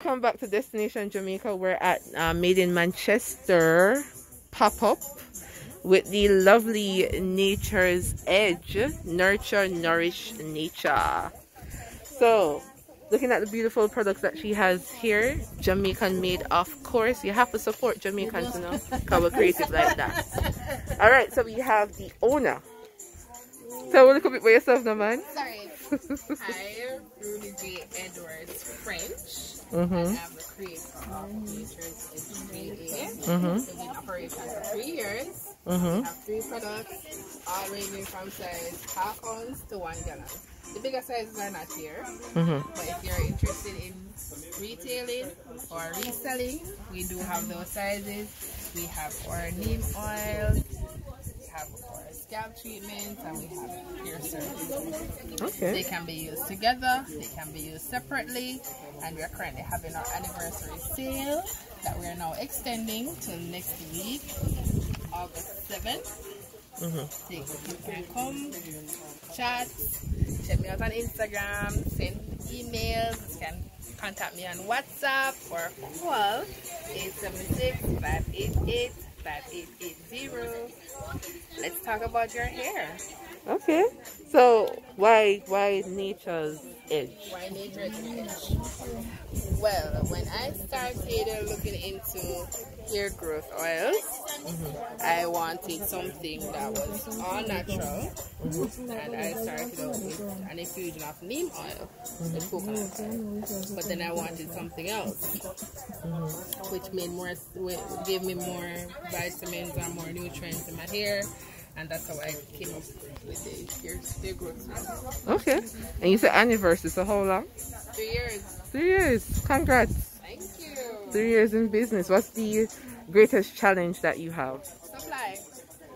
Come back to Destination Jamaica. We're at Made in Manchester pop-up with the lovely Nature's Edge. Nurture, nourish nature. So, looking at the beautiful products that she has here, Jamaican made, of course. You have to support Jamaicans, you know, because we're creative like that. Alright, so we have the owner. Tell a little bit about yourself now, man. Sorry. Hi, Rudy J. Edwards French. And I'm the creator of Nature's Edge. So we've been operating for 3 years. We have 3 products, all ranging from size half ounce to 1 gallon. The bigger sizes are not here, but if you're interested in retailing or reselling, we do have those sizes. We have our neem oil, we have our scalp treatments, and we have hair services. Okay. They can be used together, they can be used separately, and we are currently having our anniversary sale that we are now extending till next week, August 7th. So you can come, chat, check me out on Instagram, send emails, you can contact me on WhatsApp or call 876-588-5880. Let's talk about your hair. Okay. So why Nature's Edge? Why Nature's Edge? Well, when I started looking into hair growth oils, I wanted something that was all natural, and I started out with an infusion of neem oil, the coconut oil. But then I wanted something else, which gave me more vitamins and more nutrients in my hair. And that's how I came up with the hair growth oil. Okay. And you said anniversary, so how long? 3 years. 3 years. Congrats. Thank you. 3 years in business. What's the greatest challenge that you have? Supply.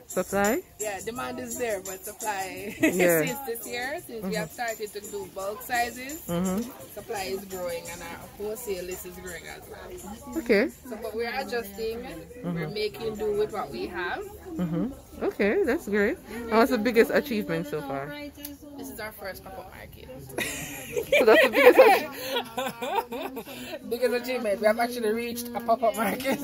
Supply? Yeah, demand is there, but supply Yeah. since this year, since we have started to do bulk sizes, supply is growing and our wholesale list is growing as well. Okay. So, but we're adjusting, we're making do with what we have. Okay, that's great. And what's the biggest achievement so far? This is our first pop-up market. So that's the biggest Biggest achievement, we have actually reached a pop-up market.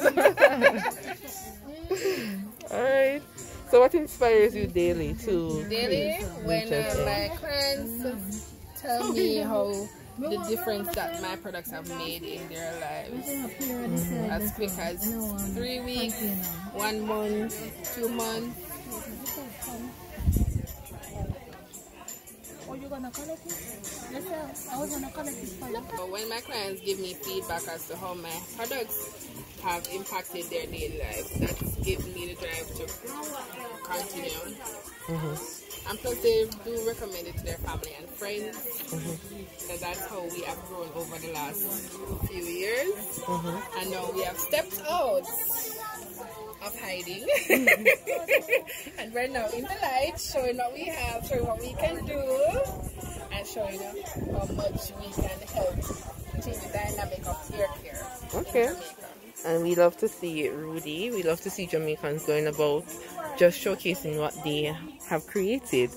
Alright. So what inspires you daily to Daily, when my clients tell me how the difference that my products have made in their lives, as quick as 3 weeks, 1 month, 2 months. But when my clients give me feedback as to how my products have impacted their daily life, that's given me the drive to continue. And plus they do recommend it to their family and friends. So that's how we have grown over the last few years. And now we have stepped out of hiding. And we're now in the light, showing what we have, showing what we can do, and showing how much we can help change the dynamic of hair care. Okay. And we love to see it, Rudy. We love to see Jamaicans going about just showcasing what they have created.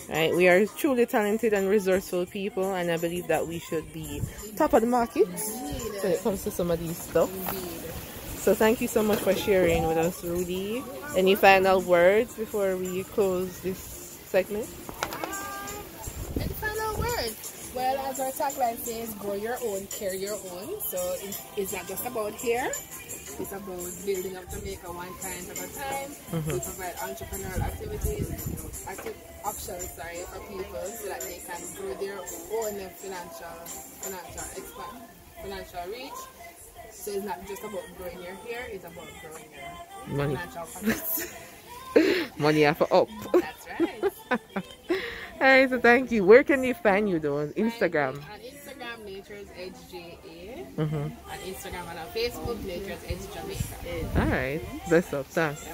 Right? We are truly talented and resourceful people, and I believe that we should be top of the market when it comes to some of these stuff. So thank you so much for sharing with us, Rudy. Any final words before we close this segment? Any final words? Well, as our tagline says, grow your own, care your own. So it's not just about hair. It's about building up Jamaica one client at a time. We provide entrepreneurial options for people so that they can grow their own financial reach. So it's not just about growing your hair, it's about growing your Money. financial pockets. Money up. That's right. Alright, so thank you. Where can they find you though? On Instagram? On Instagram, Nature's Edge JA. On Instagram and on Facebook, Nature's Edge Jamaica. Alright. Bless up. Thanks.